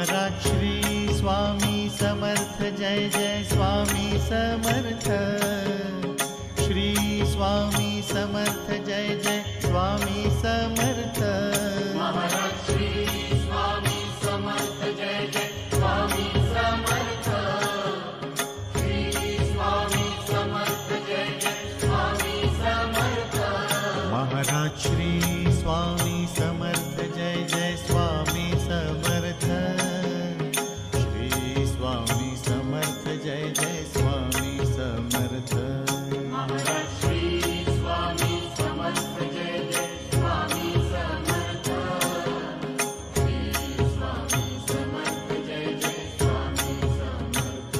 Maharaj Shri Swami Samarth Jai Jai Swami Samarth. Shri Swami Samarth Jai Jai Swami Samarth. Maharaj Shri Swami Samarth Jai Jai Swami Samarth. Shri Swami Samarth Jai Jai Swami Samarth. Maharaj Shri Swami Samarth Jai Jai Swami Samarth. Shri Swami Samarth Jai Jai Swami Samarth. Maharaj Shri Swami Samarth Jai Jai Swami Samarth. Shri Swami Samarth Jai Jai Swami Samarth.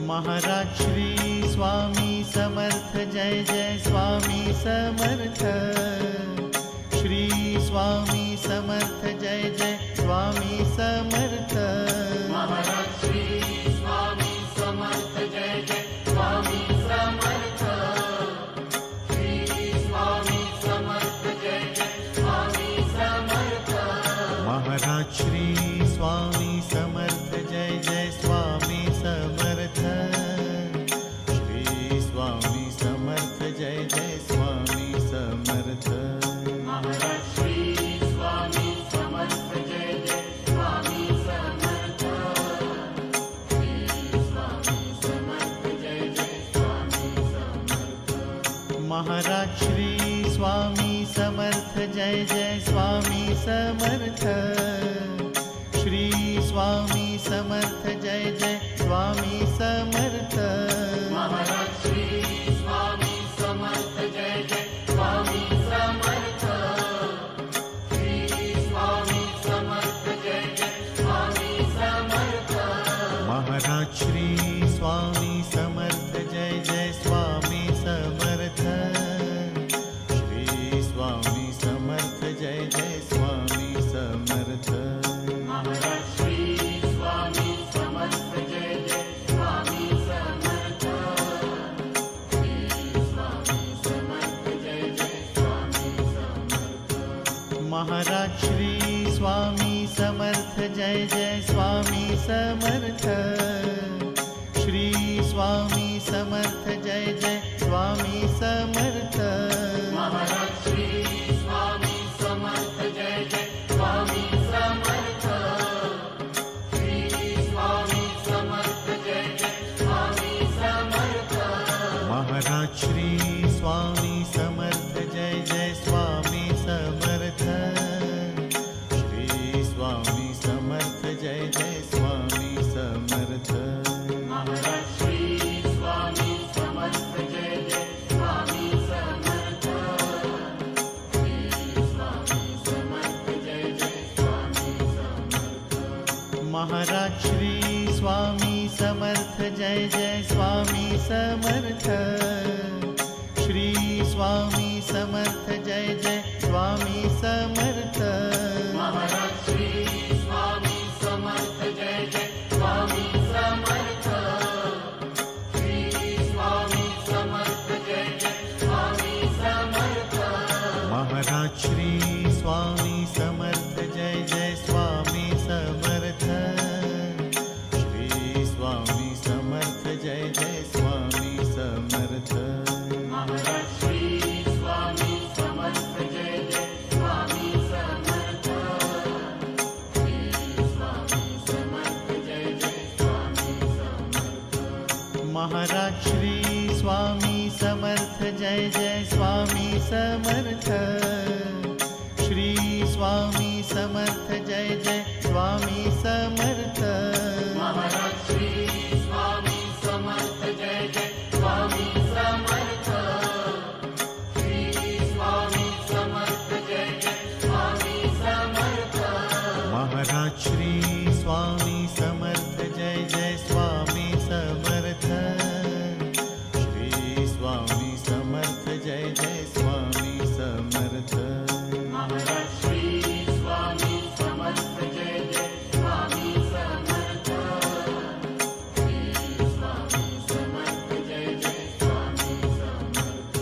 Maharaj Shri Swami Samarth Jai Jai Swami Samarth. Shri Swami Samarth Jai Jai Swami Samarth. Maharaj Shri Swami Samarth Jai Jai Swami Samarth. Shri Swami Samarth Jai Jai Swami Samarth. Maharaj Shri Swami Samarth Jai Jai Swami Samarth. Shri Swami Samarth Jai Jai Swami Samarth. Maharaj Shri Swami Samarth Jai Jai Swami Samarth. Shri Swami Samarth Jai Jai Swami Samarth. Maharaj Shri Swami Samarth Jai Jai Swami Samarth. Shri Swami Samarth Jai Jai Swami Samarth. Maharaj Shri Swami Samarth Jai Jai Swami Samarth. Shri Swami Samarth Jai Jai Swami Samarth. Maharaj Shri Swami Samarth Jai Jai Swami Samarth. Shri Swami Samarth Jai Jai Swami Samarth. Maharaj Shri Swami Samarth Jai Jai Swami Samarth. Shri Swami Samarth Jai Jai Swami Samarth. Maharaj Shri Swami Samarth Jai Jai Swami Samarth. Shri Swami Samarth Jai Jai Swami Samarth. Maharaj Shri Swami Samarth Jai Jai Swami Samarth. Shri Swami Samarth Jai Jai Swami Samarth. Maharaj Shri Swami Samarth Jai Jai Swami Samarth. Shri Swami Samarth Jai Jai Swami Samarth. Maharaj Shri Swami Samarth Jai Jai Swami Samarth. Shri Swami Samarth Jai Jai Swami Samarth. Maharaj Shri Swami Samarth Jai Jai Swami Samarth. Shri Swami Samarth Jai Jai Swami Samarth. Maharaj Shri Swami Samarth Jai Jai Swami Samarth. Shri Swami Samarth Jai Jai Swami Samarth. Maharaj Shri Swami Samarth Jai Jai Swami Samarth. Shri Swami Samarth Jai Jai Swami Samarth. Maharaj Shri Swami Samarth Jai Jai Swami Samarth. Shri Swami Samarth Jai Jai Swami Samarth. Maharaj Shri Swami Samarth Jai Jai Swami Samarth. Shri Swami Samarth Jai Jai Swami Samarth. Maharaj Shri Swami Samarth Jai Jai Swami Samarth. Shri Swami Samarth Jai Jai Swami Samarth. Maharaj Shri Swami Samarth Jai Jai Swami Samarth. Shri Swami Samarth Jai Jai Swami Samarth. Maharaj Shri Swami Samarth Jai Jai Swami Samarth. Shri Swami Samarth Jai Jai Swami Samarth.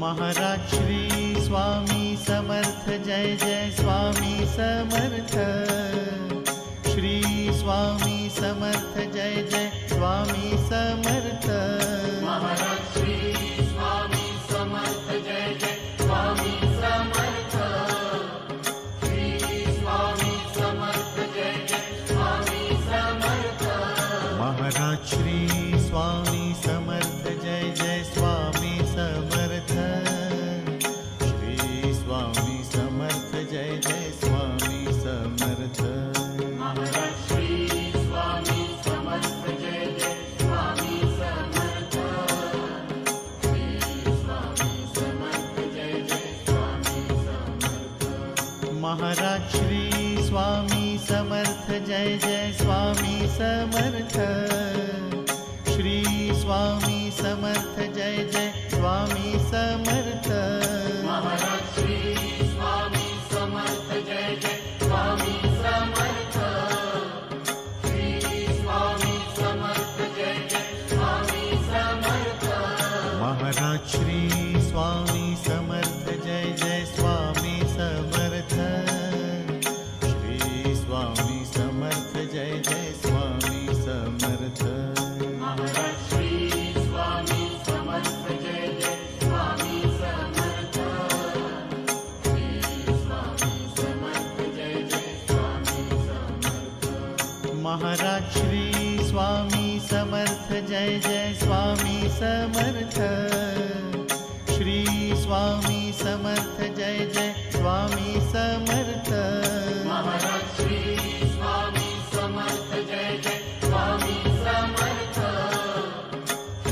Maharaj Shri Swami Samarth Jai Jai Swami Samarth. Shri Swami Samarth Jai Jai Swami Samarth. Shri Swami Samarth Jai Jai Swami Samarth. Maharaj Shri Swami Samarth Jai Jai Swami Samarth. Shri Swami Samarth Jai Jai Swami Samarth. Maharaj Shri Swami Samarth Jai Jai Swami Samarth. Shri Swami Samarth Jai Jai Swami Samarth. Maharaj Shri Swami Samarth Jai Jai Swami Samarth. Shri Swami Samarth Jai Jai Swami Samarth. Maharaj Shri Swami Samarth Jai Jai Swami Samarth. Shri Swami Samarth Jai Jai Swami Samarth. Maharaj Shri Swami Samarth Jai Jai Swami Samarth. Shri Swami Samarth Jai Jai Swami Samarth. Maharaj Shri Swami Samarth Jai Jai Swami Samarth. Shri Swami Samarth Jai Jai Swami Samarth. Maharaj Shri Swami Samarth Jai Jai Swami Samarth.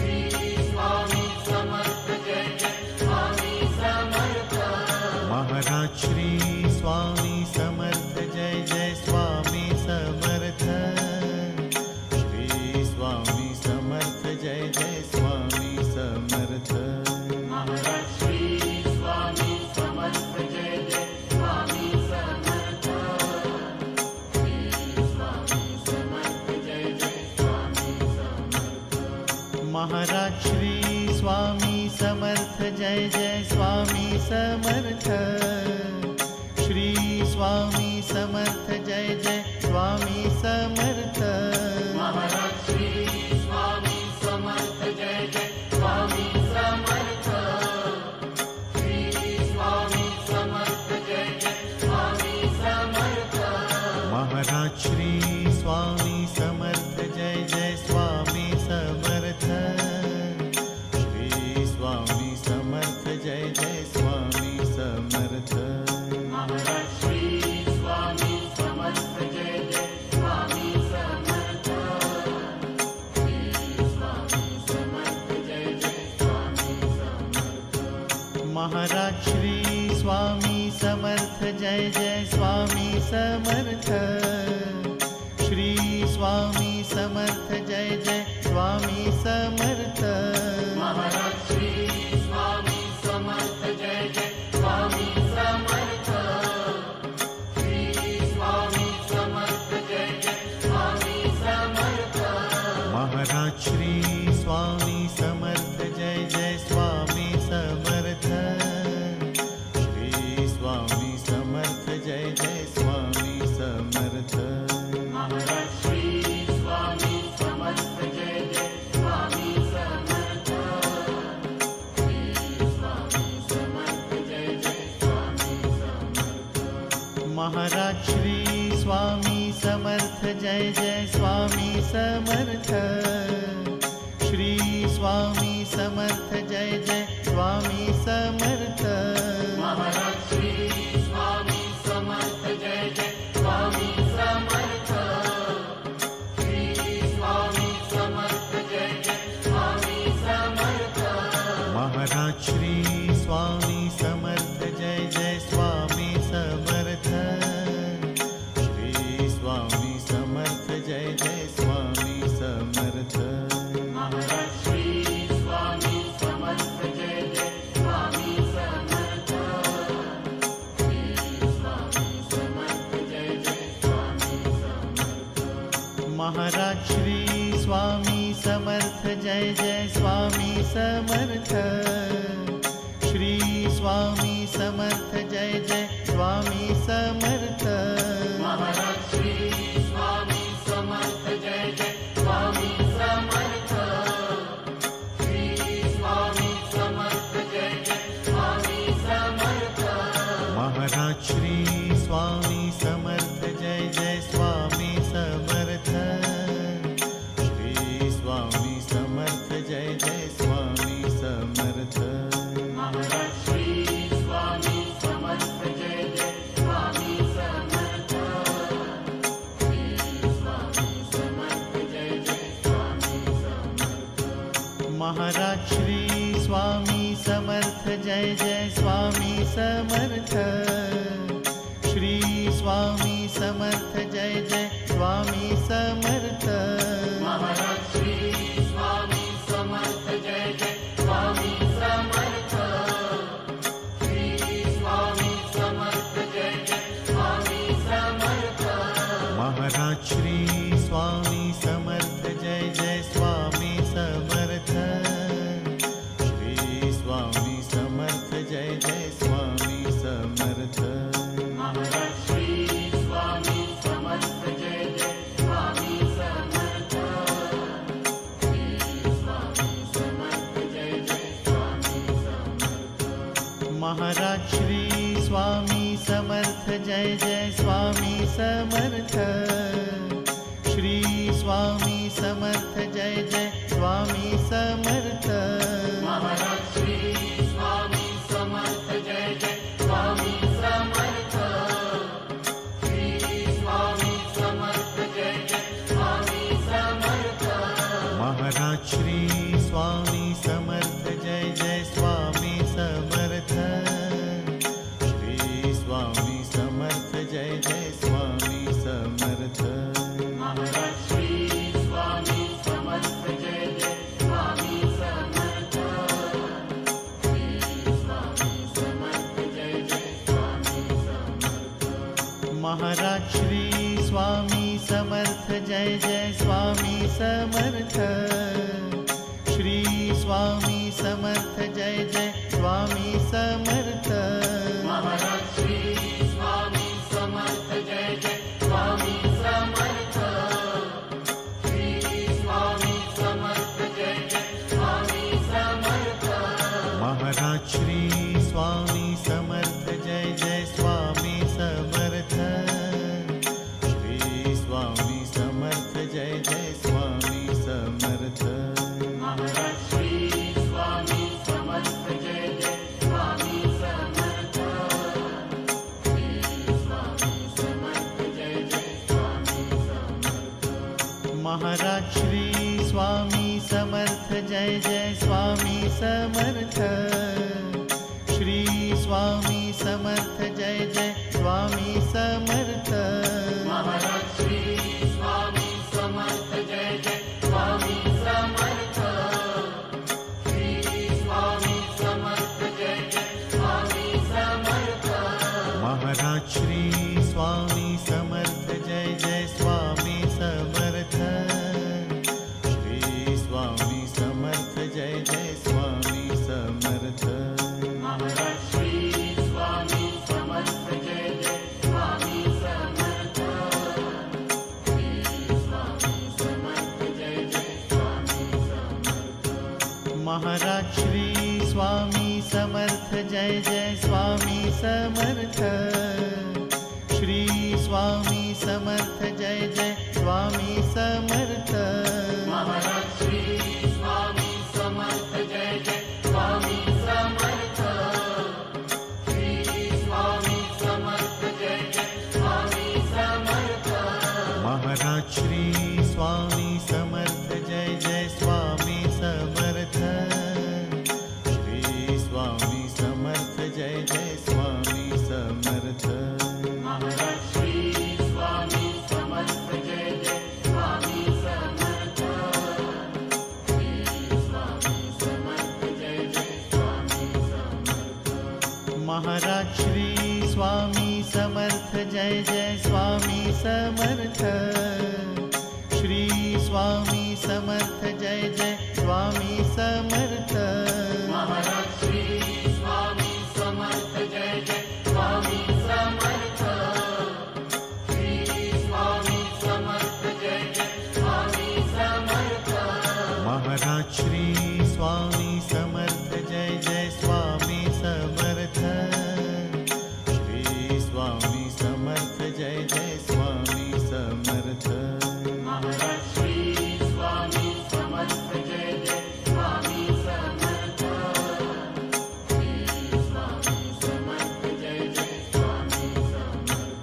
Shri Swami Samarth Jai Jai Swami Samarth. Maharaj Shri Swami Samarth Jai Jai Swami Samarth. Shri Swami Samarth Jai Jai Swami Samarth. Maharaj Shri Swami Samarth Jai Jai Swami Samarth. Shri Swami Samarth Jai Jai Swami Samarth. Maharaj Shri Swami Samarth Jai Jai Swami Samarth. Shri Swami Samarth Jai Jai Swami Samarth. Maharaj Shri Swami Samarth Jai Jai Swami Samarth. Shri Swami Samarth Jai Jai Swami Samarth. Maharaj Shri Swami Samarth Jai Jai Swami Samarth. Shri Swami Samarth Jai Jai Swami Samarth. Maharaj Shri Swami Samarth Jai Jai Swami Samarth. Shri Swami Samarth Jai Jai Swami Samarth. Maharaj Shri Swami Samarth Jai Jai Swami Samarth. Shri Swami Samarth Jai Jai Swami Samarth. Maharaj Shri Swami Samarth Jai Jai Swami Samarth. Shri Swami Samarth Jai Jai Swami Samarth. Maharaj Shri Swami Samarth Jai Jai Swami Samarth. Shri Swami Samarth Jai Jai Swami Samarth. Maharaj Shri Swami Samarth Jai Jai Swami Samarth. Shri Swami Samarth Jai Jai Swami Samarth. Maharaj Shri Swami Samarth Jai Jai Swami Samarth. Shri Swami Samarth Jai Jai Swami Samarth. Maharaj Shri Swami Samarth Jai Jai Swami Samarth. Shri Swami Samarth Jai Jai Swami Samarth. Maharaj Shri Swami Samarth Jai Jai Swami Samarth. Shri Swami Samarth Jai Jai Swami Samarth. Maharaj Shri Swami Samarth Jai Jai Swami Samarth. Shri Swami Samarth Jai Jai Swami Samarth. Maharaj Shri Swami Samarth Jai Jai Swami Samarth. Shri Swami Samarth Jai Jai Swami Samarth. Maharaj Shri Swami Samarth Jai Jai Swami Samarth. Shri Swami Samarth Jai Jai Swami Samarth. Maharaj Shri Swami Samarth Jai Jai Swami Samarth. Shri Swami Samarth Maharaj Shri Swami Samarth Jai Jai Swami Samarth. Shri Swami Samarth Jai Jai Swami Samarth. Maharaj Shri Swami Samarth Jai Jai Swami Samarth. Shri Swami Samarth Jai Jai Swami Samarth. Maharaj Shri Swami Samarth Jai Jai Swami Samarth. Shri Swami Samarth Jai Jai Swami Samarth. Maharaj Shri Swami Samarth Jai Jai Swami Samarth. Shri Swami Samarth Jai Jai Swami Samarth. Maharaj Shri Swami Samarth Jai Jai Swami Samarth. Shri Swami Samarth Jai Jai Swami Samarth. Maharaj Shri Swami Samarth Jai Jai Swami Samarth. Shri Swami Samarth Jai Jai Swami Samarth. Maharaj Shri Swami Samarth Jai Jai Swami Samarth. Shri Swami Samarth Jai Jai Swami Samarth. Maharaj Shri Swami Samarth Jai Jai Swami Samarth. Shri Swami Samarth Jai Jai Swami Samarth. Maharaj Shri Swami Samarth Jai Jai Swami Samarth. Shri Swami Samarth Jai Jai Swami Samarth. Maharaj Shri Swami Samarth Jai Jai Swami Samarth. Shri Swami Samarth Jai Jai Swami Samarth. Maharaj Shri Swami Samarth Jai Jai Swami Samarth. Shri Swami Samarth Jai Jai Swami Samarth. Maharaj Shri Swami Samarth Jai Jai Swami Samarth. Shri Swami Samarth Jai Jai Swami Samarth. Maharaj Shri Swami Samarth Jai Jai Swami Samarth. Shri Swami Samarth Jai Jai Swami Samarth. Maharaj Shri Swami Samarth Jai Jai Swami Samarth. Shri Swami Samarth Jai Jai Swami Samarth. Maharaj Shri Swami Samarth Jai Jai Swami Samarth. Shri Swami Samarth Jai Jai Swami Samarth. Maharaj Shri Swami Samarth Jai Jai Swami Samarth. Shri Swami Samarth Jai Jai Swami Samarth. Maharaj Shri Swami Samarth Jai Jai Swami Samarth. Shri Swami Samarth Jai Jai Swami Samarth. Maharaj Shri Swami Samarth Jai Jai Swami Samarth. Shri Swami Samarth Jai Jai Swami Samarth. Maharaj Shri Swami Samarth Jai Jai Swami Samarth. Shri Swami Samarth Jai Jai Swami Samarth. Maharaj Shri Swami Samarth Jai Jai Swami Samarth. Shri Swami Samarth Jai Jai Swami Samarth. Maharaj Shri Swami Samarth Jai Jai Swami Samarth. Shri Swami Samarth Jai Jai Swami Samarth. Maharaj Shri Swami Samarth Jai Jai Swami Samarth. Shri Swami Samarth Jai Jai Swami Samarth. Maharaj Shri Swami Samarth Jai Jai Swami Samarth. Shri Swami Samarth Jai Jai Swami Samarth. Maharaj Shri Swami Samarth Jai Jai Swami Samarth. Shri Swami Samarth Jai Jai Swami Samarth.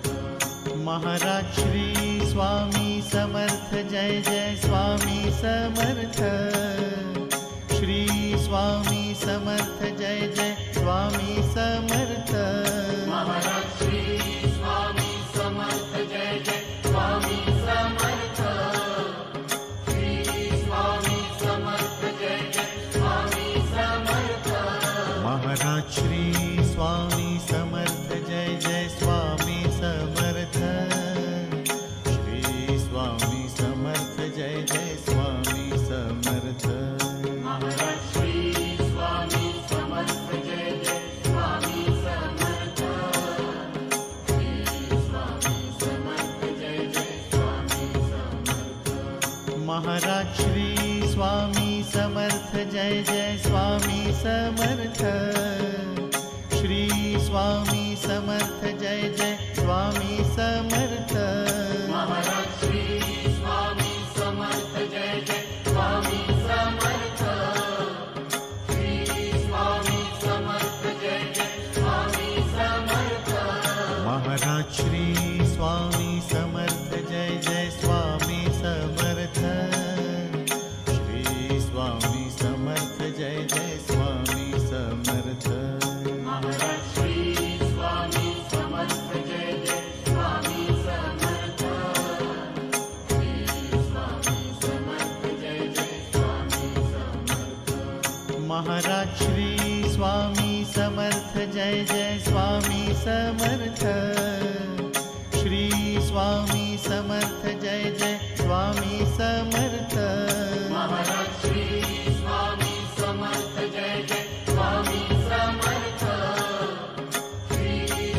Maharaj Shri Swami Samarth Jai Jai Swami Samarth. Shri Samarth. Maharaj Shri Swami Samarth Jai Jai Swami Samarth. Shri Swami Samarth Jai Jai Swami Samarth. Maharaj Shri Swami Samarth Jai Jai Swami Samarth. Shri Swami Samarth Jai Jai Swami Samarth. Maharaj Shri Swami Samarth Jai Jai Swami Samarth. Shri Swami Samarth Jai Jai Swami Samarth. Maharaj Shri Swami Samarth Jai Jai Swami Samarth. Shri Swami Samarth Jai Jai Swami Samarth. Maharaj Shri Swami Samarth Jai Jai Swami Samarth. Shri Swami Samarth Jai Jai Swami Samarth. Maharaj Shri Swami Samarth Jai Jai Swami Samarth. Shri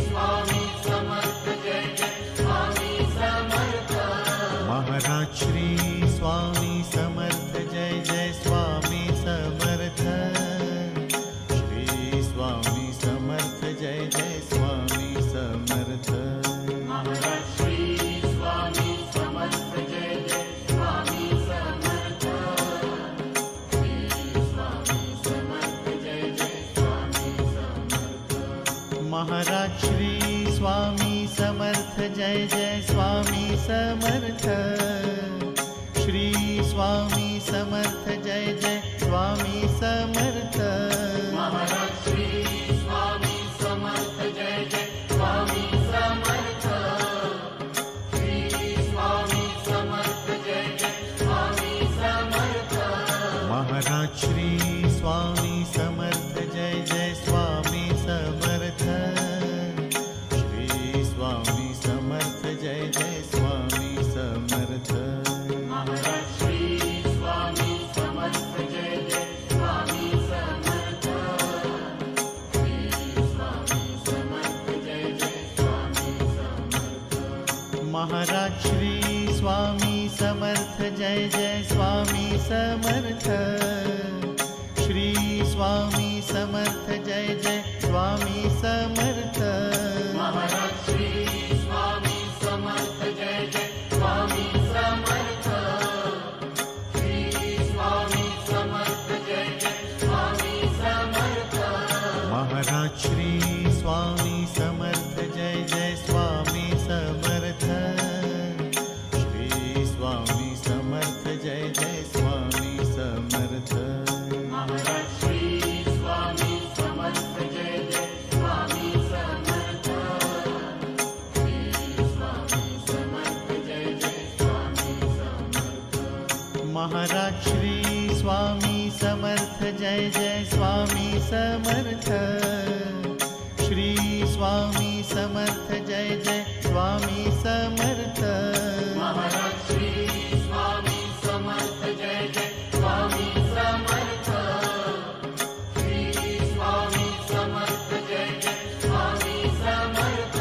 Swami Samarth Jai Jai Swami Samarth. Maharaj Shri Swami Samarth Jai Jai Swami Samarth. Shri Swami Samarth Jai Jai Swami Samarth. Maharaj Shri Swami Samarth Jai Jai Swami Samarth. Shri Swami Samarth Jai Jai Swami Samarth. Maharaj Shri Swami Samarth Jai Jai Swami Samarth. Shri Swami Samarth Jai Jai Swami Samarth. Maharaj Shri Swami Samarth Jai Jai Swami Samarth. Shri Swami Samarth Jai Jai Swami Samarth. Maharaj Shri Swami Samarth Jai Jai Swami Samarth. Shri Swami Samarth Jai Jai Swami Samarth. Maharaj Shri Swami Samarth Jai Jai Swami Samarth. Shri Swami Samarth Jai Jai Swami Samarth. Maharaj Shri Swami Samarth Jai Jai Swami Samarth. Shri Swami Samarth Jai Jai Swami Samarth. Maharaj Shri Swami Samarth Jai Jai Swami Samarth. Shri Swami Samarth Jai Jai Swami Samarth. Maharaj Shri Swami Samarth Jai Jai Swami Samarth. Shri Swami Samarth Jai Jai Swami Samarth. Maharaj Shri Swami Samarth Jai Jai Swami Samarth. Shri Swami Samarth Jai Jai Swami Samarth. Maharaj Shri Swami Samarth Jai Jai Swami Samarth. Shri Swami Samarth Jai Jai Swami Samarth. Maharaj Shri Swami Samarth Jai Jai Swami Samarth. Shri Swami Samarth Jai Jai Swami Samarth. Maharaj Shri Swami Samarth Jai Jai Swami Samarth. Shri Swami Samarth Jai Jai Swami Samarth.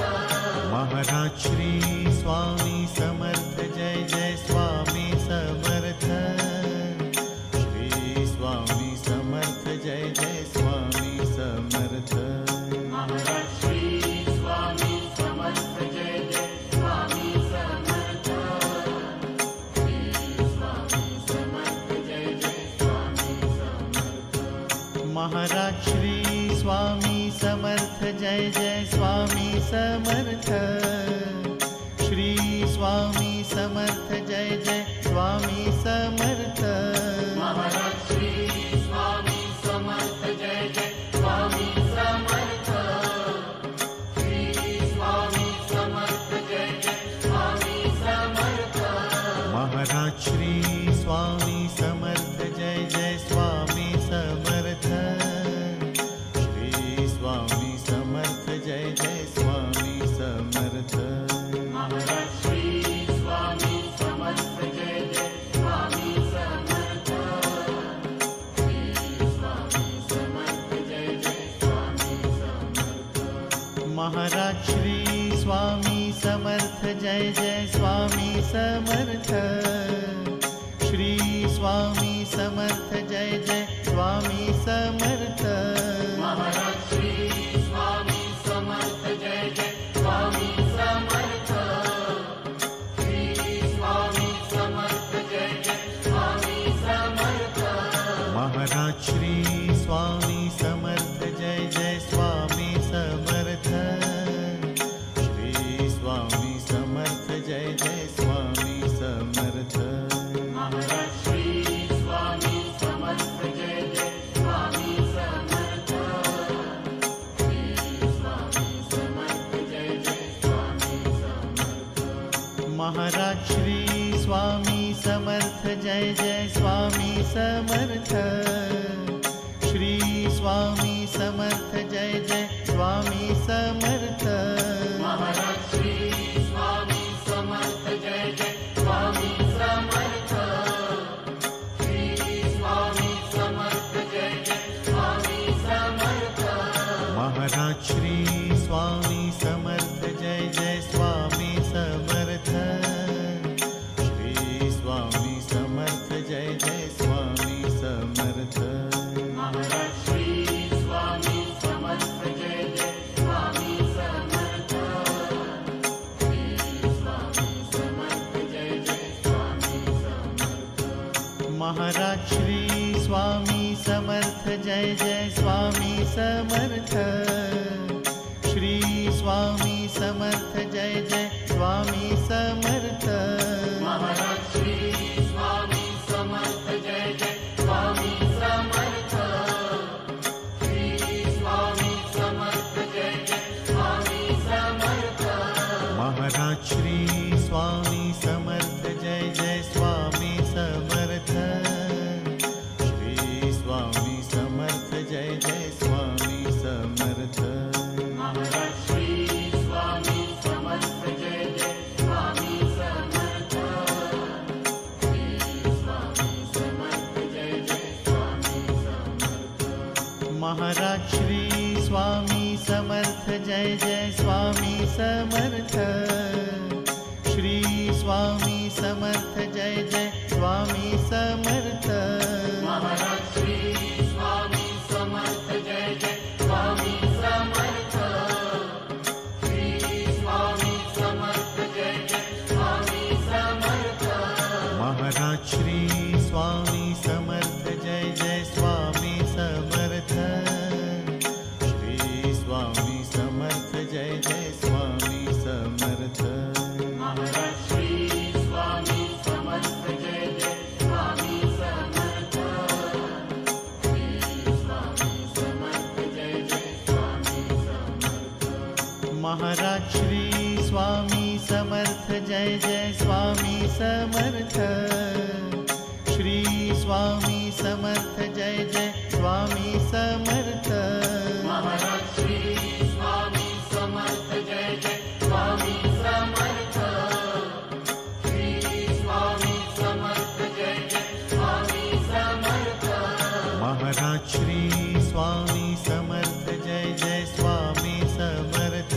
Maharaj Shri Swami Samarth Jai Jai Swami Samarth. Shri Swami Samarth Jai Jai Swami Samarth. Maharaj Shri Swami Samarth Jai Jai Swami Samarth. Shri Swami Samarth Jai Jai Swami Samarth. Maharaj Shri Swami Samarth Jai Jai Swami Samarth. Shri Swami Samarth Jai Jai Swami Samarth. Maharaj Shri Swami Samarth Jai Jai Swami Samarth. Shri Swami Samarth Jai Jai Swami Samarth. Maharaj Shri Swami Samarth Jai Jai Swami Samarth. Shri Swami Samarth Jai Jai Swami Samarth. Maharaj Shri Swami Samarth Jai Jai Swami Samarth. Maharaj Shri Swami Samarth Jai Jai Swami Samarth. Shri Swami Samarth Jai Jai Swami Samarth. Maharaj Shri Swami Samarth Jai Jai Swami Samarth. Shri Swami Samarth Jai Jai Swami Samarth. Maharaj Shri Swami Samarth Jai Jai Swami Samarth. Shri Swami Samarth Jai Jai Swami Samarth. Maharaj Shri Swami Samarth Jai Jai Swami Samarth. Shri Swami Samarth Jai Jai Swami Samarth. Maharaj Shri Swami Samarth Jai Jai Swami Samarth. Shri Swami Samarth Jai Jai Swami Samarth. Maharaj Shri Swami Samarth Jai Jai Swami Samarth. Shri Swami Samarth Jai Jai Swami Samarth. Maharaj Shri Swami Samarth Jai Jai Swami Samarth. Shri Swami Samarth Jai Jai Swami Samarth. Maharaj Shri Swami Samarth Jai Jai Swami Samarth. Shri Swami Samarth Jai Jai Swami Samarth. Maharaj Shri Swami Samarth Jai Jai Swami Samarth. Shri Swami Samarth Jai Jai Swami Samarth. Maharaj Shri Swami Samarth Jai Jai Swami Samarth. Shri Swami Samarth Jai Jai Swami Samarth. Maharaj Shri Swami Samarth Jai Jai Swami Samarth. Shri Swami Samarth Jai Jai Swami Samarth. Maharaj Shri Swami Samarth Jai Jai Swami Samarth. Shri Swami Samarth Jai Jai Swami Samarth. Maharaj Shri Swami Samarth Jai Jai Swami Samarth. Shri Swami Samarth Jai Jai Swami Samarth. Maharaj Shri Swami Samarth Jai Jai Swami Samarth. Shri Swami Samarth Jai Jai Swami Samarth. Maharaj Shri Swami Samarth Jai Jai Swami Samarth. Shri Swami Samarth Jai Jai Swami Samarth. Maharaj Shri Swami Samarth Jai Jai Swami Samarth. Shri Swami Samarth Jai Jai Swami Samarth. Maharaj Shri Swami Samarth Jai Jai Swami Samarth. Shri Swami Samarth Jai Jai Swami Samarth. Maharaj Shri Swami Samarth Jai Jai Swami Samarth. Shri Swami Samarth Jai Jai Swami Samarth. Maharaj Shri Swami Samarth Jai Jai Swami Samarth.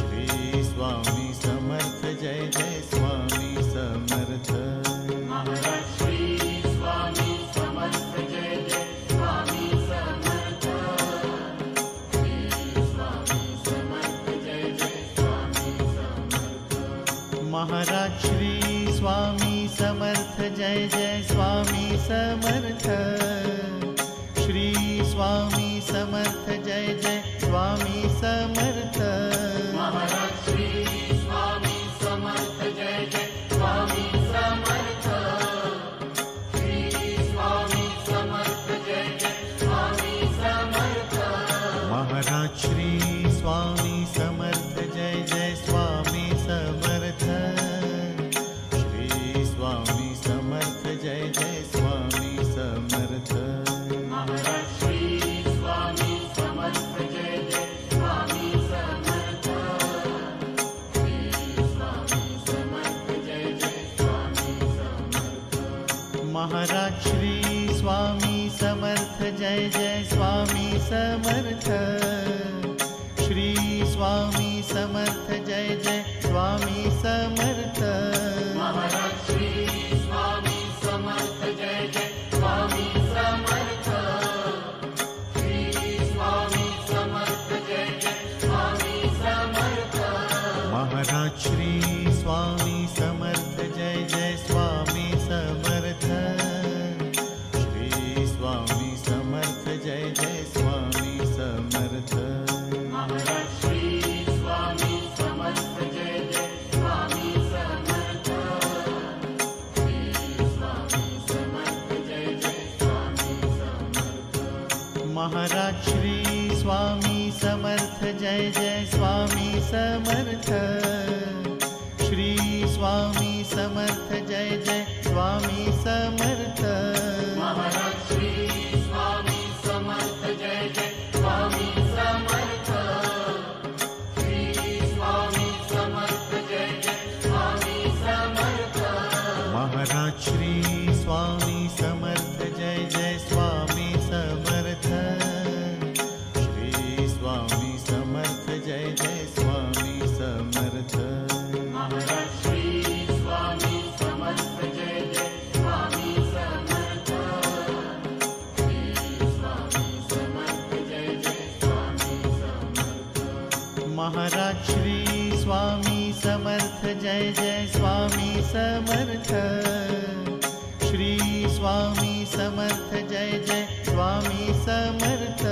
Shri Swami Samarth Jai Jai Swami Samarth. Maharaj Shri Swami Samarth Jai Jai Swami Samarth. Shri Swami Samarth Jai Jai Swami Samarth. Maharaj Shri Swami Samarth Jai Jai Swami Samarth. Shri Swami Samarth Jai Jai Swami Samarth. Maharaj Shri Swami Samarth Jai Jai Swami Samarth. Shri Swami Samarth Jai Jai Swami Samarth. Maharaj Shri Swami Samarth Jai Jai Swami Samarth. Shri Swami Samarth Jai Jai Swami Samarth. Maharaj Shri Swami Samarth Jai Jai Swami Samarth. Shri Swami Samarth Jai Jai Swami Samarth. Maharaj Shri Swami Samarth Jai Jai Swami Samarth. Shri Samarth Jai Jai Swami Samarth. Maharaj Shri Swami Samarth Jai Jai Swami Samarth. Shri Swami Samarth Jai Jai Swami Samarth. Maharaj Shri Swami Samarth Jai Jai Swami Samarth. Shri Swami Samarth Jai Jai Swami Samarth. Maharaj Shri Swami Samarth Jai Jai Swami Samarth. Shri Swami Samarth Jai Jai Swami Samarth. Maharaj Shri Swami Samarth Jai Jai Swami Samarth. Shri Swami Samarth Jai Jai Swami Samarth. Maharaj Shri Swami Samarth Jai Jai Swami Samarth. Shri Swami Samarth Jai Jai Swami Samarth. Maharaj Shri Swami Samarth Jai Jai Swami Samarth. Shri Swami Samarth Jai Jai Swami Samarth. Maharaj Shri Swami Samarth Jai Jai Swami Samarth. Shri Swami Samarth Jai Jai Swami Samarth.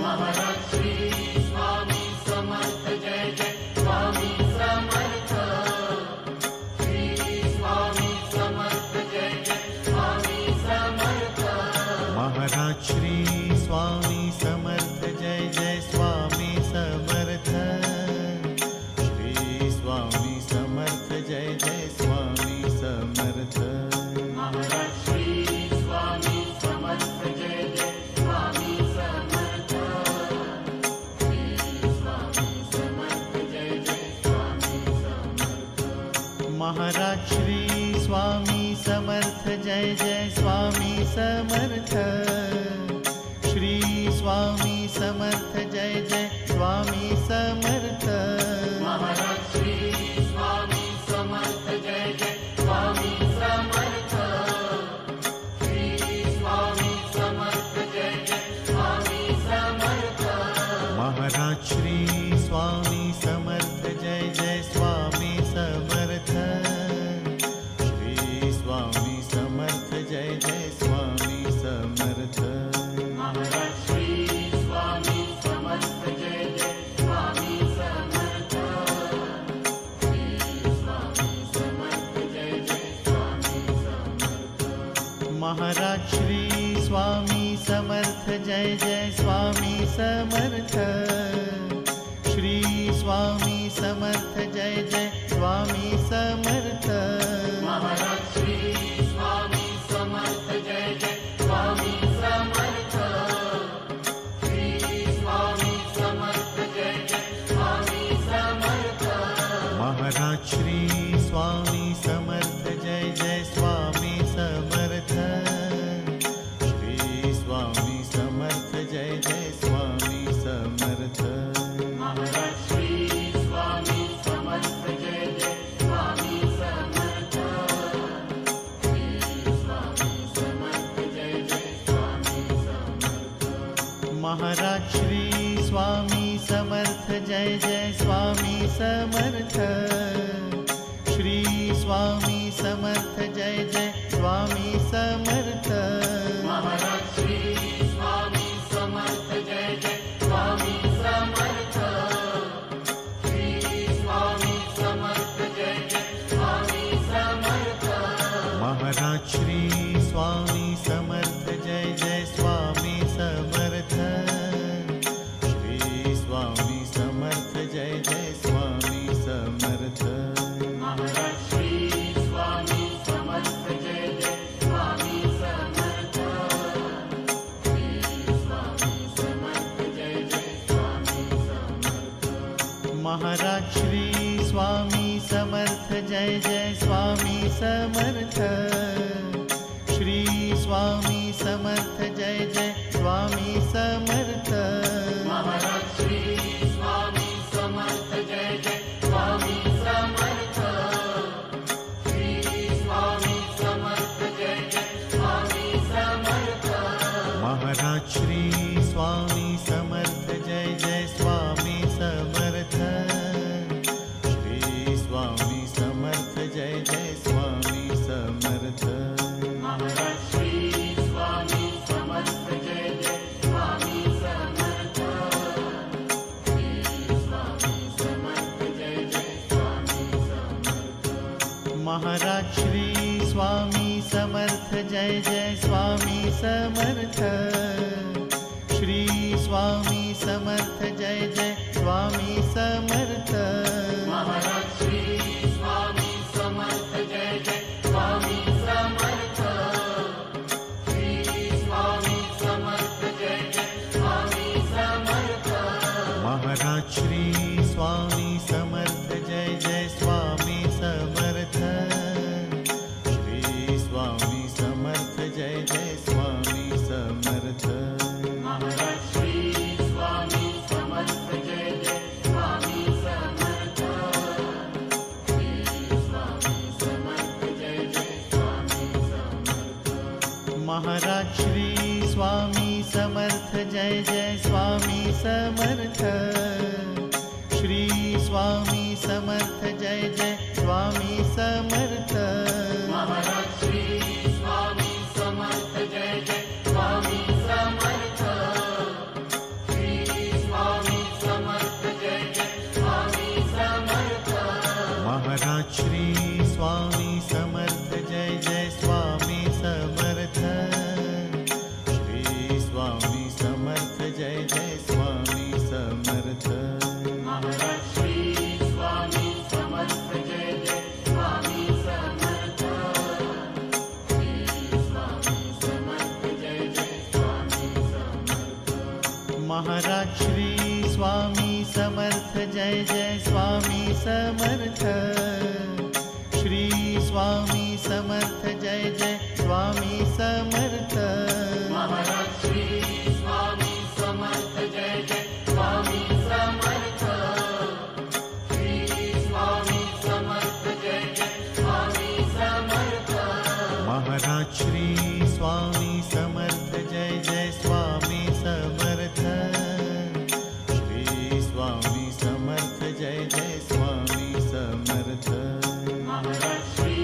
Maharaj Shri Swami Samarth Jai Jai Swami Samarth. Shri Swami Samarth Jai Jai Swami Samarth. Maharaj Shri Swami Samarth Jai Jai Swami Samarth. Shri Swami Samarth Jai Jai Swami Samarth. Maharaj Shri Swami Samarth Jai Jai Swami Samarth. Shri Swami Samarth Jai Jai Swami Samarth. Maharaj Shri Swami Samarth Jai Jai Swami Samarth. Shri Swami Samarth Jai Jai Swami Samarth. Maharaj Shri Swami Samarth Jai Jai Swami Samarth. Shri Swami Samarth Jai Jai Swami Samarth. Maharaj Shri Swami Samarth Jai Jai Swami Samarth. Shri Swami Samarth Jai Jai Swami Samarth. Maharaj Shri Swami Samarth Jai Jai Swami Samarth. Shri Swami Samarth Jai Jai Swami Samarth. Maharaj Shri Swami Samarth Jai Jai Swami Samarth. Shri Swami Samarth Jai Jai Swami Samarth. Maharaj Shri Swami Samarth Jai Jai Swami Samarth. Shri Swami Samarth Jai Jai Swami Samarth. Maharaj Shri Swami Samarth Jai Jai Swami Samarth. Shri Swami Samarth Jai Jai Swami Samarth. Maharaj Shri Swami Samarth Jai Jai Swami Samarth. Shri Swami Samarth Jai Jai Swami Samarth. Maharaj Shri Swami Samarth Jai Jai Swami Samarth. Shri Swami Samarth Jai Jai Swami Samarth. Maharaj Shri Swami Samarth Jai Jai Swami Samarth. Shri Swami Samarth Jai Jai Swami Samarth. Maharaj Shri Swami Samarth Jai Jai Swami Samarth. Shri Swami Samarth Jai Jai Swami Samarth. Maharaj Shri Swami Samarth Jai Jai Swami Samarth. Shri Swami Samarth Jai Jai Swami Samarth. Maharaj Shri Swami Samarth Jai Jai Swami Samarth. Shri Swami Samarth Jai Jai Swami Samarth. Maharaj Shri Swami Samarth Jai Jai Swami Samarth. Shri Swami Samarth Jai Jai Swami Samarth. Maharaj Shri Swami Samarth Jai Maharaj Shri Swami Samarth Jai Jai Swami Samarth. Shri Swami Samarth Jai Jai Swami Samarth. Maharaj Shri Swami Samarth Jai Jai Swami Samarth. Shri Swami Samarth Jai Jai Swami Samarth. Maharaj Shri Swami Samarth Jai Jai Swami Samarth. Shri Swami Samarth Jai Jai Swami Samarth. Maharaj Shri Swami Samarth Jai Jai Swami Samarth. Shri Swami Samarth Jai Jai Swami Samarth. Maharaj Shri Swami Samarth Jai Jai Swami Samarth. Shri Swami Samarth Jai Jai Swami Samarth. Maharaj Shri Swami Samarth Jai Jai Swami Samarth. Shri Swami Samarth Jai Jai Swami Samarth. Maharaj Shri Swami Samarth Jai Jai Swami Samarth. Shri Swami Samarth Jai Jai Swami Samarth. Maharaj Shri Swami Samarth Jai Jai Swami Samarth. Shri Swami Samarth Jai Jai Swami Samarth. Maharaj Shri Swami Samarth Jai Jai Swami Samarth. Shri Swami Samarth Jai Jai Swami Samarth. Maharaj Shri Swami Samarth Jai Jai Swami Samarth. Shri Swami Samarth Jai Jai Swami Samarth. Maharaj Shri Swami Samarth Jai Jai Swami Samarth. Shri Swami Samarth Jai Jai Swami Samarth. Maharaj Shri Swami Samarth Jai Jai Swami Samarth. Shri Swami Samarth Jai Jai Swami Samarth. Maharaj Shri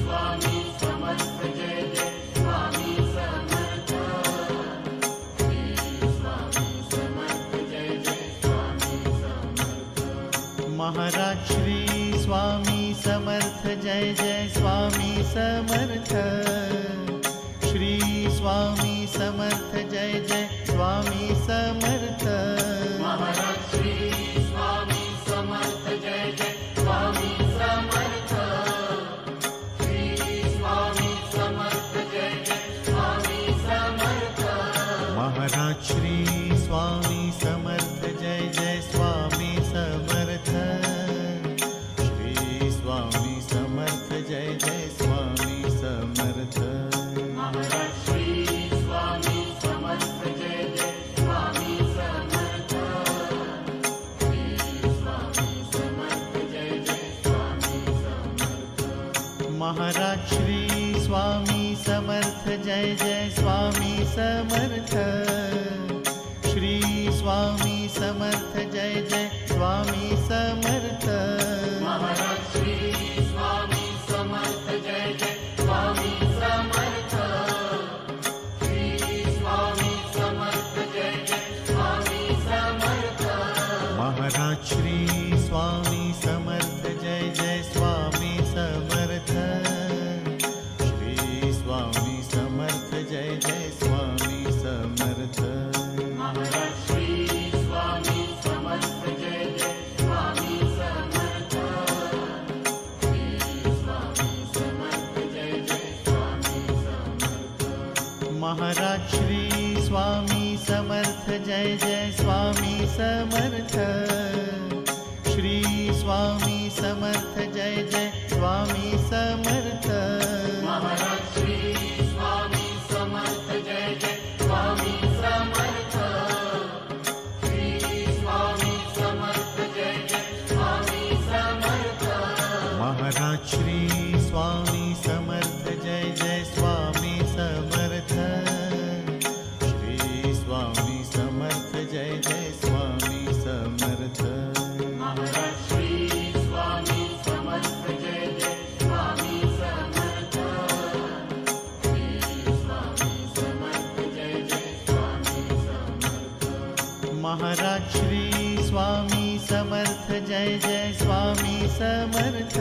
Swami Samarth Jai Jai Swami Samarth. Shri Swami Samarth Jai Jai Swami Samarth. Maharaj Shri Swami Samarth Jai Jai Swami Samarth. Shri Swami Samarth Jai Jai Swami Samarth. Maharaj Shri Swami Samarth Jai Jai Swami Samarth. Shri Swami Samarth Jai Jai Swami Samarth. Maharaj Shri Swami Samarth Jai Jai Swami Samarth. Shri Swami Samarth Jai Jai Swami Samarth. Maharaj Shri Swami Samarth Jai Jai Swami Samarth. Shri Swami Samarth Jai Jai Swami Samarth. Maharaj Shri Swami Samarth Jai Jai Swami Samarth. Shri Swami Samarth Jai Jai Swami Samarth. Maharaj Shri Swami Samarth Jai Jai Swami Samarth. Shri Swami Samarth Jai Jai Swami Samarth. Maharaj Shri Swami Samarth Jai Jai Swami Samarth. Shri Swami Samarth Jai Jai Swami Samarth. Maharaj Shri Swami Samarth Jai Jai Swami Samarth. Shri Swami Samarth Jai Jai Swami Samarth. Maharaj Shri Swami Samarth Jai Jai Swami Samarth. Shri Swami Samarth Jai Jai Swami Samarth. Maharaj Shri Swami Samarth Jai Jai Swami Samarth. Shri Swami Samarth Jai Jai Swami Samarth. Maharaj Shri Swami Samarth Jai Jai Swami Samarth. Shri Swami Samarth Jai Jai Swami Samarth. Maharaj Shri Swami Samarth Jai Jai Swami Samarth. Shri Maharaj Shri Swami Samarth Jai Jai Swami Samarth.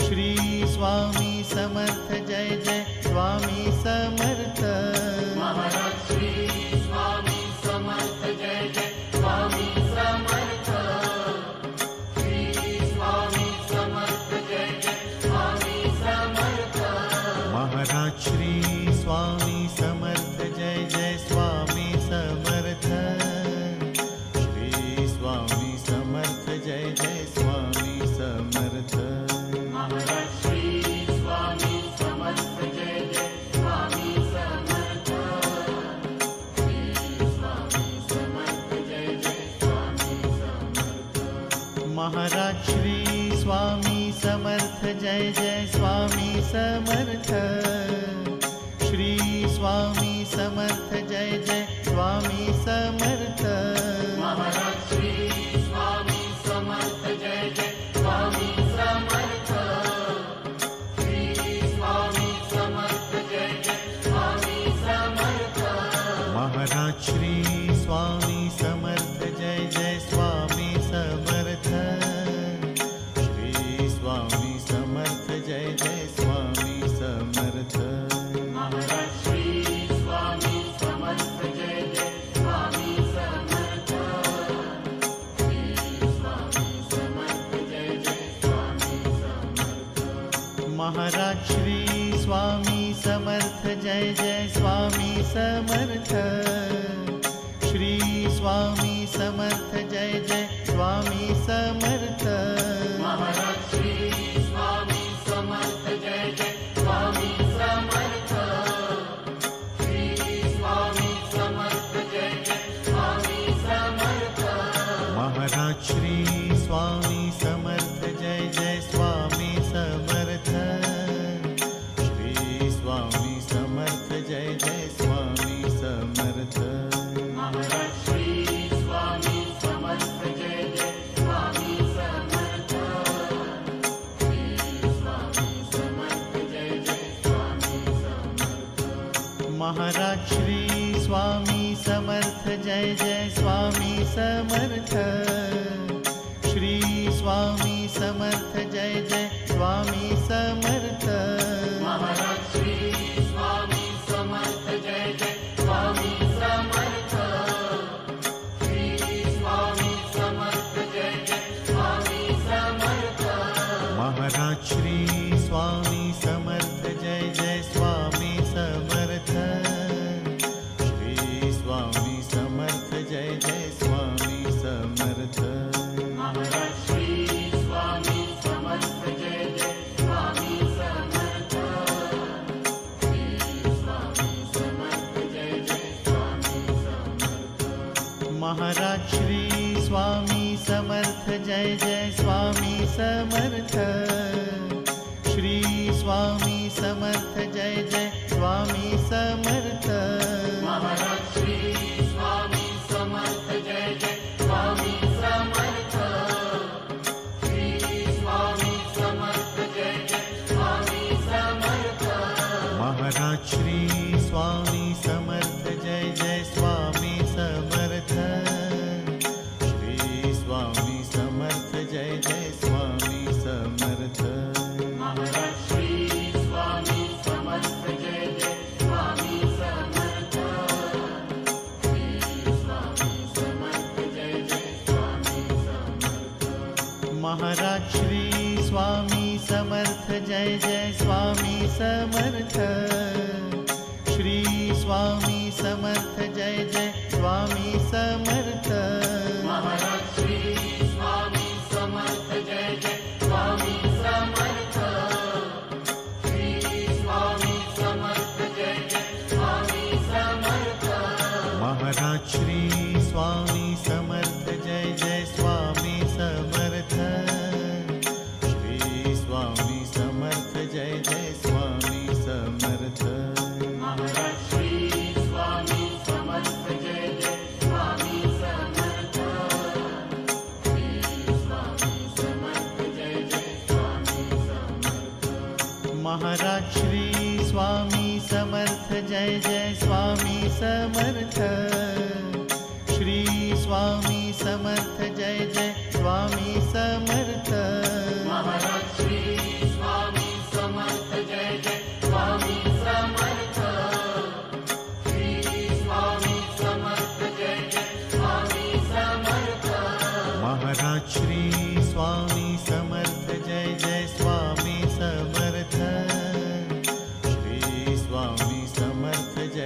Shri Swami Samarth Jai Jai Swami Samarth. Maharaj Shri Swami Samarth Jai Jai Swami Samarth. Shri Swami Samarth Jai Jai Swami Samarth. Maharaj Shri Swami Samarth Jai Jai Swami Samarth. Shri Swami Samarth Jai Jai Swami Samarth. Maharaj Shri Swami Samarth Jai Jai Swami Samarth. Shri Swami Samarth Jai Jai Swami Samarth. Maharaj Shri Swami Samarth Jai Jai Swami Samarth. Shri Swami Samarth Jai Jai Swami Samarth. Maharaj Shri Swami Samarth Jai Jai Swami Samarth. Shri Swami Samarth Jai Jai Swami Samarth. Maharaj Shri Swami Samarth Jai Jai Swami Samarth. Shri Swami Samarth Jai Jai Swami Samarth. Maharaj Shri Swami Samarth Jai Jai Swami Samarth. Shri Swami Samarth Jai Jai Swami Samarth. Maharaj Shri Swami Samarth Jai Jai Swami Samarth. Shri Swami Samarth Jai Jai Swami Samarth. Maharaj Shri Swami Samarth Jai Jai Swami Samarth. Shri Swami Samarth Jai Jai Swami Samarth. Maharaj Shri Swami Samarth Jai Jai Swami Samarth. Shri Swami Samarth Jai Jai Swami Samarth. Maharaj Shri Swami Samarth Jai Jai Swami Samarth. Shri Swami Samarth Jai Jai Swami Samarth. Maharaj Shri Swami Samarth Jai Jai Swami Samarth. Shri Swami Samarth Jai Jai Swami Samarth. Maharaj Shri Swami Samarth Jai Jai Swami Samarth. Shri Swami Samarth Jai Jai Swami Samarth. Maharaj Shri Swami Samarth Jai Jai Swami Samarth. Shri Swami Samarth Jai Jai Swami Samarth. Maharaj Shri Swami Samarth Jai Jai Swami Samarth. Shri Swami Samarth Jai Jai Swami Samarth. Maharaj Shri Swami Samarth Jai Jai Swami Samarth. Shri Swami Samarth Jai Jai Swami Samarth. Maharaj Shri Swami Samarth Jai Jai Swami Samarth. Shri Swami Samarth Jai Jai Swami Samarth. Maharaj Shri Swami Samarth Jai Jai Swami Samarth. Shri Swami Samarth Jai Jai Swami Samarth. Maharaj Shri Swami Samarth Jai Jai Swami Samarth. Shri Swami Samarth Jai Jai Swami Samarth. Maharaj Shri Swami Samarth Jai Jai Swami Samarth. Shri Swami Samarth Jai Jai Swami Samarth. Maharaj Shri Swami Samarth Jai Jai Swami Samarth. Shri Swami Samarth Jai Jai Swami Samarth. Maharaj Shri Swami Samarth Jai Jai Swami Samarth. Shri Swami Samarth Jai Jai Swami Samarth. Maharaj Shri Swami Samarth Jai Jai Swami Samarth. Shri Swami Samarth Jai Jai Swami Samarth. Maharaj Shri Swami Samarth Jai Jai Swami Samarth. Shri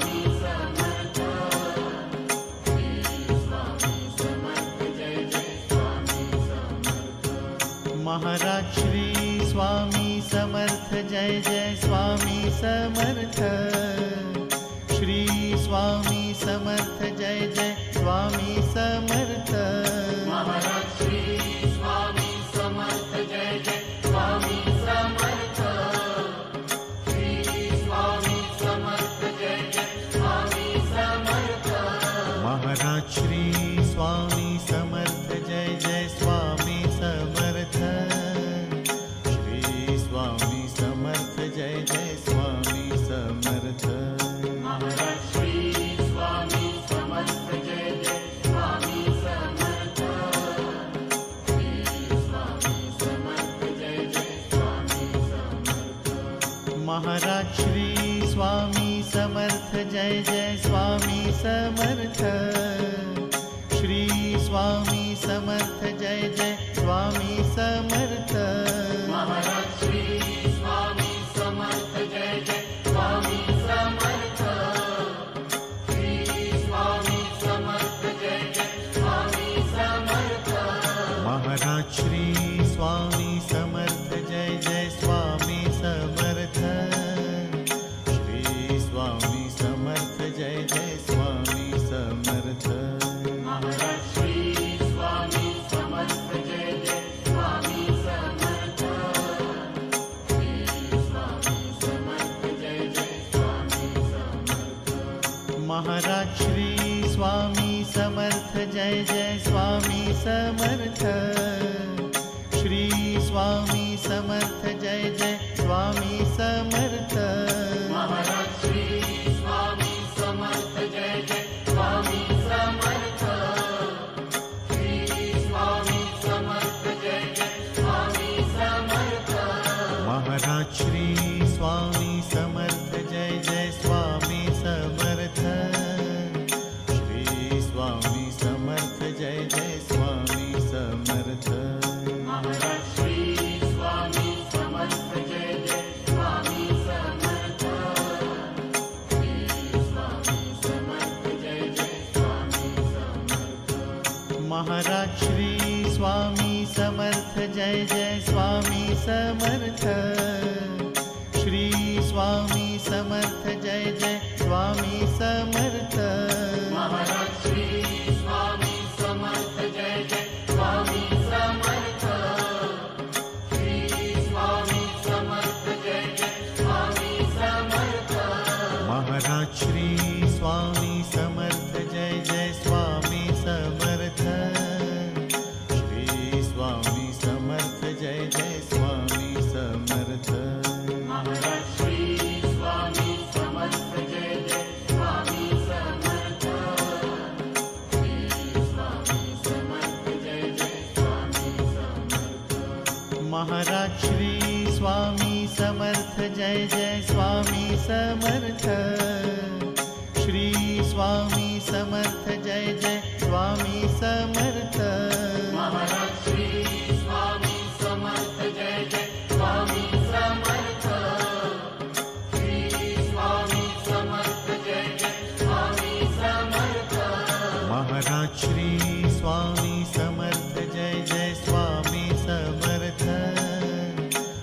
Swami Samarth Shri Swami Samarth Jai Jai Swami Samarth Maharaj Shri Swami Samarth Jai Jai Swami Samarth Shri Swami Samarth Jai Jai Swami Samarth Maharaj Shri Swami Samarth Jai Jai Swami Samarth Shri Swami Samarth Jai Jai Swami Samarth Maharaj Shri Swami Samarth Jai Jai Swami Samarth Shri Swami Samarth Jai Jai Swami Samarth Maharaj Shri Swami Samarth Jai Jai Swami Jai Jai Swami Samarth. Shri Swami Samarth Jai Jai Swami Samarth. Maharaj Shri Swami Samarth Jai Jai Swami Samarth. Shri Swami Samarth Jai Jai Swami Samarth. Maharaj Shri Swami Samarth Jai Jai Swami Samarth. Shri Swami Samarth Jai Jai Swami Samarth. Maharaj Shri Swami Samarth Jai Jai Swami Samarth. Shri Swami Samarth Jai Jai Swami Samarth. Maharaj Shri Swami Samarth Jai Jai Swami Samarth. Shri Swami Samarth Jai Jai Swami Samarth. Maharaj Shri Swami Samarth Jai Jai Swami Samarth. Shri Swami Samarth Jai Jai Swami Samarth. Maharaj Shri Swami Samarth Jai Jai Swami Samarth. Shri Swami Samarth Jai Jai Swami Samarth. Maharaj Shri Swami Samarth Jai Jai Swami Samarth. Shri Swami Samarth Jai Jai Swami Samarth. Maharaj Shri Swami Samarth Jai Jai Swami Samarth. Shri Swami Samarth Jai Jai Swami Samarth. Maharaj Shri Swami Samarth Jai Jai Swami Samarth. Shri Swami Samarth Jai Jai Swami Samarth. Maharaj Shri Swami Samarth Jai Jai Swami Samarth. Shri Swami Samarth Jai Jai Swami Samarth. Maharaj Shri Swami Samarth Jai Jai Swami Samarth. Shri Swami Samarth Jai Jai Swami Samarth. Maharaj Shri Swami Samarth Jai Jai Swami Samarth. Shri Swami Samarth Jai Jai Swami Samarth. Maharaj Shri Swami Samarth Jai Jai Swami Samarth.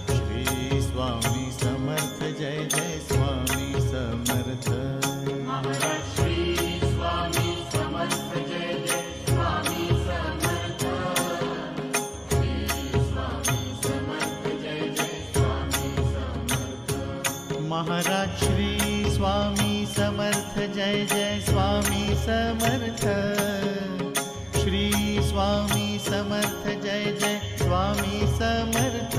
Shri Swami Samarth Jai Jai Swami Samarth. Maharaj Shri Swami Samarth Jai Jai Swami Samarth. Shri Swami Samarth Jai Jai Swami Samarth. Maharaj Shri Swami Samarth Jai Jai Swami Samarth. Shri Swami Samarth Jai Jai Swami Samarth. Maharaj Shri Swami Samarth Jai Jai Swami Samarth. Shri Swami Samarth Jai Jai Swami Samarth.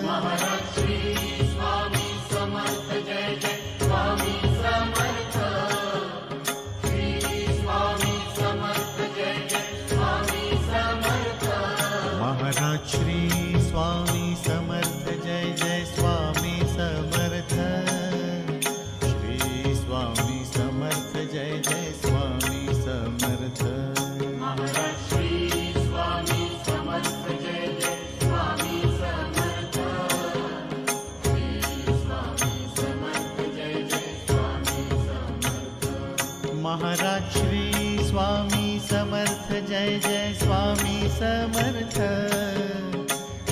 Maharaj Shri Swami Samarth Jai Jai Swami Samarth. Shri Swami Samarth Jai Jai Swami Samarth. Maharaj Shri Swami Samarth Jai Jai Swami Samarth. Shri Swami Samarth Jai Jai Swami Samarth. Maharaj Shri Swami Samarth Jai Jai Swami Samarth. Shri Swami Samarth Jai Jai Swami Samarth. Maharaj Shri Swami Samarth Jai Jai Swami Samarth.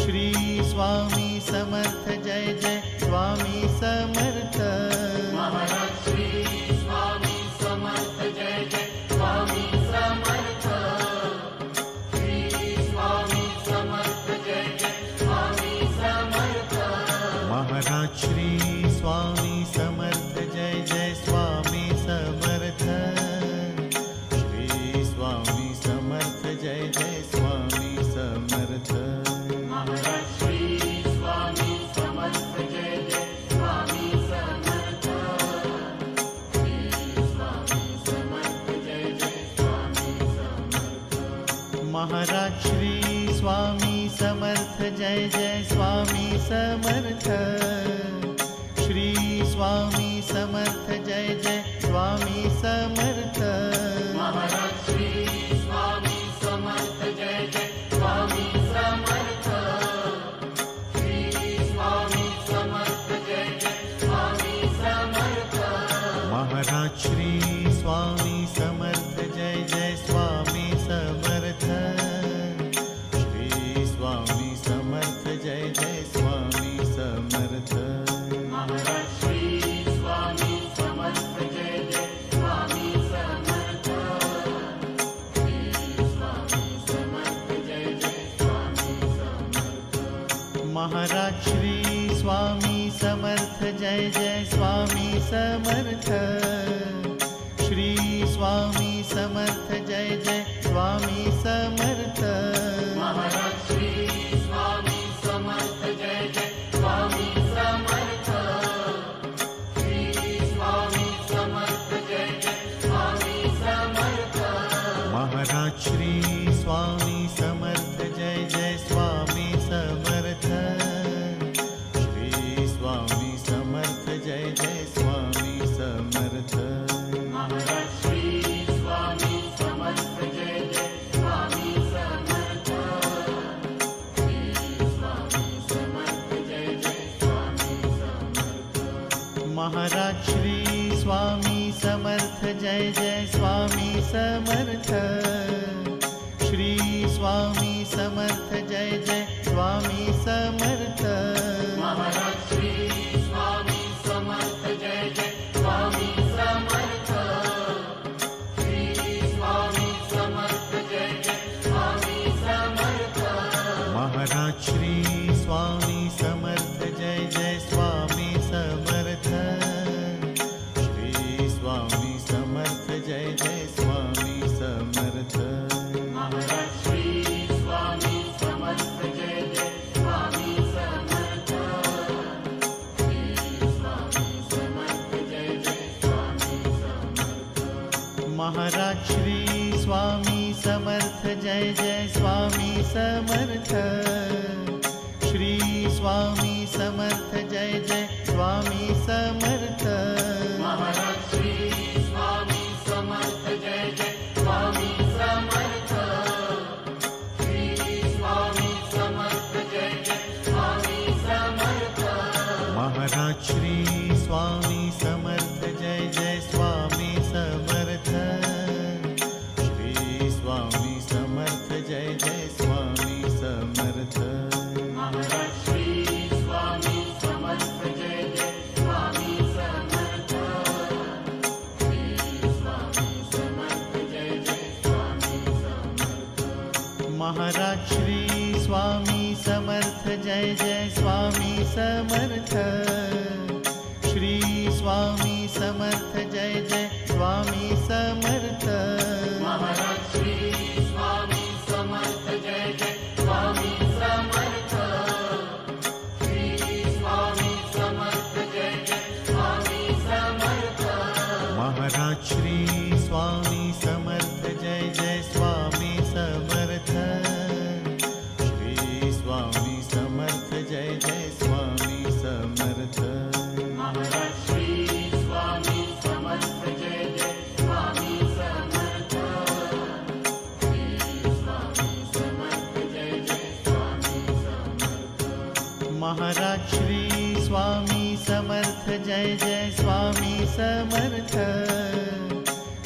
Shri Swami Samarth Jai Jai Swami Samarth. Maharaj Shri Swami Samarth Jai Jai Swami Samarth. Shri Swami Samarth Jai Jai Swami Samarth. Maharaj Shri Swami Samarth Jai Jai Swami Samarth. Shri Swami Samarth Jai Jai Swami Samarth. Maharaj Shri Swami Samarth Jai Jai Swami Samarth. Shri Swami Samarth Jai Jai Swami Samarth. Maharaj Shri Swami Samarth Jai Jai Swami Samarth. Shri Swami Samarth Jai Jai Swami Samarth. Maharaj Shri Swami Samarth Jai Jai Swami Samarth. Shri Swami Samarth Jai Jai Swami Samarth. Maharaj Shri Swami Samarth Jai Jai Swami Samarth. Shri Swami Samarth Jai Jai Swami Samarth. Maharaj Shri Swami Samarth Jai Jai Swami Samarth. Shri Swami Samarth Jai Jai Swami Samarth. Maharaj Shri Swami Samarth Jai Jai Swami Samarth. Shri Swami Samarth Jai Jai Swami Samarth. Maharaj Shri Swami Samarth Jai Jai Swami Samarth. Shri Swami Samarth Jai Jai Swami Samarth. Maharaj Shri Swami Samarth Jai Jai Swami Samarth. Shri Swami Samarth Jai Jai Swami Samarth. Maharaj Shri Swami Samarth Jai Jai Swami Samarth. Shri Swami Samarth Jai Jai Swami Samarth. Maharaj Shri Swami Samarth Jai Jai Swami Samarth. Shri Swami Samarth Jai Jai Swami Samarth. Maharaj Shri Swami Samarth Jai Jai Swami Samarth. Shri Swami Samarth Jai Jai Swami Samarth. Maharaj Shri Swami Samarth Jai Jai Swami Samarth. Shri Swami Samarth Jai Jai Swami Samarth. Maharaj Shri Swami Samarth Jai Jai Swami Samarth. Shri Swami Samarth Jai Jai Swami Samarth. Maharaj Shri Swami Samarth Jai Jai Swami Samarth. Shri Swami Samarth Jai Jai Swami Samarth. Maharaj Shri Swami Samarth Jai Jai Swami Samarth. Shri Swami Samarth Jai Jai Swami Samarth. Maharaj Shri Swami Samarth Jai Jai Swami Samarth. Shri Swami Samarth Jai Jai Swami Samarth. Maharaj Shri Swami Samarth Jai Jai Swami Samarth. Shri Swami Samarth Jai Jai Swami Samarth. Maharaj Shri Swami Samarth Jai Jai Swami Samarth. Shri Swami Samarth Jai Jai Swami Samarth. Maharaj Shri Swami Samarth Jai Jai Swami Samarth. Shri Swami Samarth Jai Jai Swami Samarth. Maharaj Shri Swami Samarth Jai Jai Swami Samarth. Shri Swami Samarth Jai Jai Swami Samarth. Maharaj Shri Swami Samarth Jai Jai Swami Samarth. Shri Swami Samarth Jai Jai Swami Samarth. Maharaj Shri Swami Samarth Jai Jai Swami Samarth.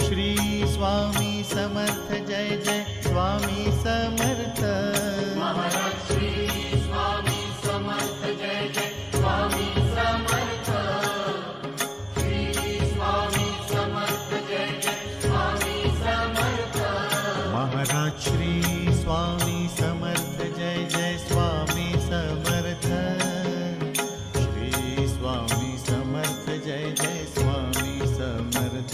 Shri Swami Samarth Jai Jai Swami Samarth. Maharaj Shri Swami Samarth Jai Jai Swami Samarth. Shri Swami Samarth Jai Jai Swami Samarth. Maharaj Shri Swami Samarth Jai Jai Swami Samarth. Shri Swami Samarth Jai Jai Swami Samarth.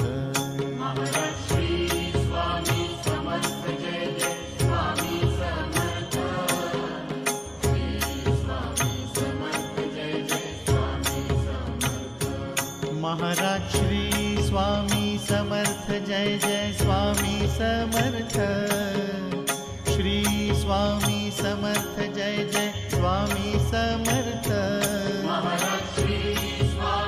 Maharaj Shri Swami Samarth Jai Jai Swami Samarth. Shri Swami Samarth Jai Jai Swami Samarth. Maharaj Shri Swami Samarth Jai Jai Swami Samarth. Shri Swami Samarth Jai Jai Swami Samarth. Maharaj Shri Swami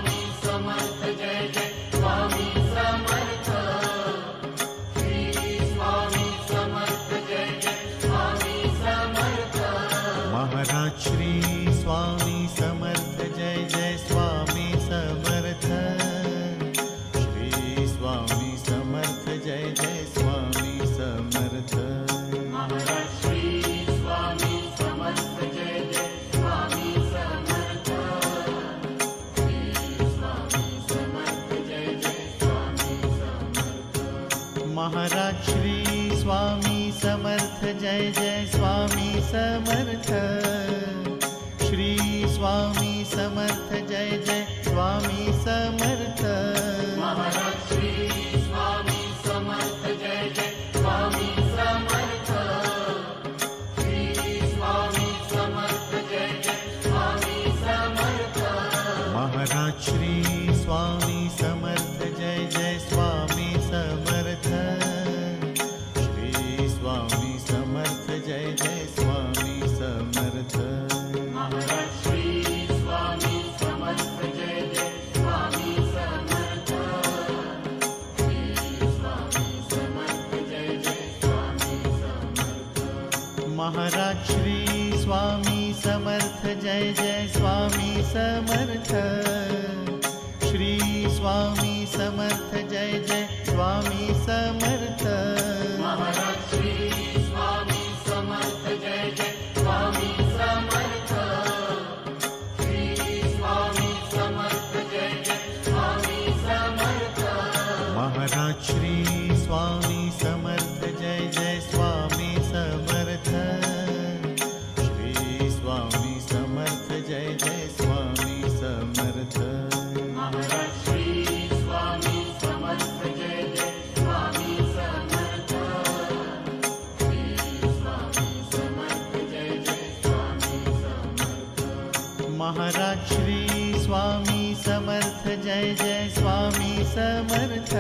Maharaj Shri Swami Samarth Jai Jai Swami Samarth. Shri Swami Samarth Jai Jai Swami Samarth. Maharaj Shri Swami Samarth Jai Jai Swami Samarth. Shri Swami Samarth Jai Jai Swami Samarth. Maharaj Shri Swami Samarth Jai Jai Swami Samarth. Shri Swami Samarth Jai Jai Swami Samarth. Maharaj Shri Swami Samarth Jai Jai Swami Samarth. Shri Swami Samarth Jai Jai Swami Samarth. Maharaj Shri Swami Samarth Jai Jai Swami Samarth. Shri Swami Samarth Jai Jai Swami Samarth. Maharaj Shri Swami Samarth Jai Jai Swami Samarth. Shri Swami Samarth Jai Jai Swami Samarth. Maharaj Shri Swami Samarth Jai Jai Swami Samarth. Shri Swami Samarth Jai Jai Swami Samarth. Maharaj Shri Swami Samarth Jai Jai Swami Samarth. Shri Swami Samarth Jai Jai Swami Samarth. Maharaj Shri Swami Samarth Jai Jai Swami Samarth.